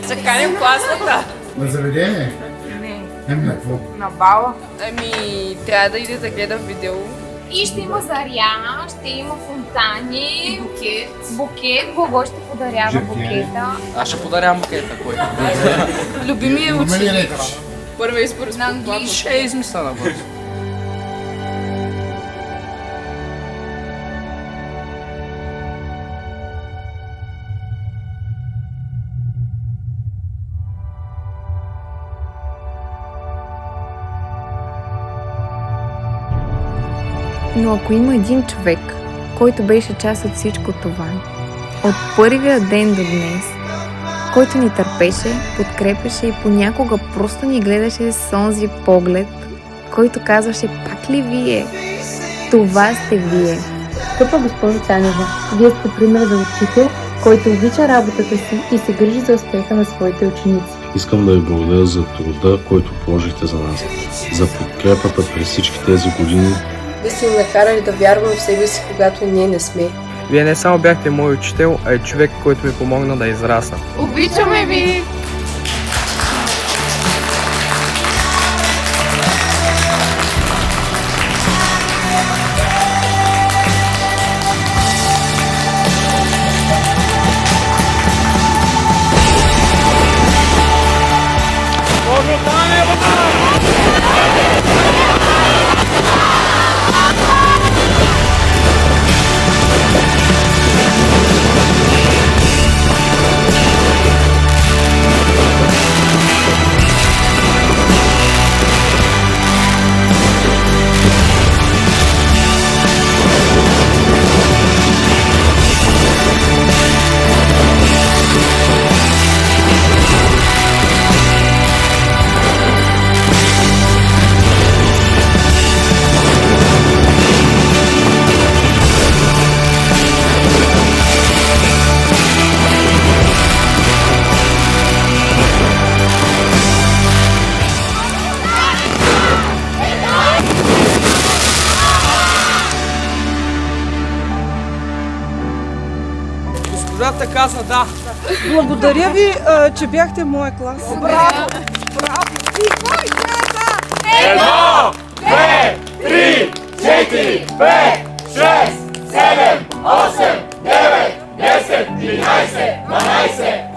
Ще каним класната. На заведение? Не. На какво? На бала. Трябва да иде да гледам видео. И ще има заря, ще има фонтани, букет. Гого ще подарява Жертви. букета. Аз ще подарявам букета, кой? Любимия Има ли ученик. реч? Първия избор На английски. Ще е измислена бързо. Но ако има един човек, който беше част от всичко това, от първия ден до днес, който ни търпеше, подкрепеше и понякога просто ни гледаше с онзи поглед, който казваше пак ли вие? Това сте вие. Скъпа госпожо Танева, вие сте пример за учител, който обича работата си и се грижи за успеха на своите ученици. Искам да ви благодаря за труда, който положихте за нас, за подкрепата през всички тези години. Да си ни накарали да вярвам в себе си, когато ние не сме. Вие не само бяхте мой учител, а и човек, който ми помогна да израсна. Обичаме ви! Госпожата каза да. Благодаря ви, че бяхте в моя клас. Браво! Едно, две, три, четири, пет, шест, седем, осем, девет, 10, 11, 12,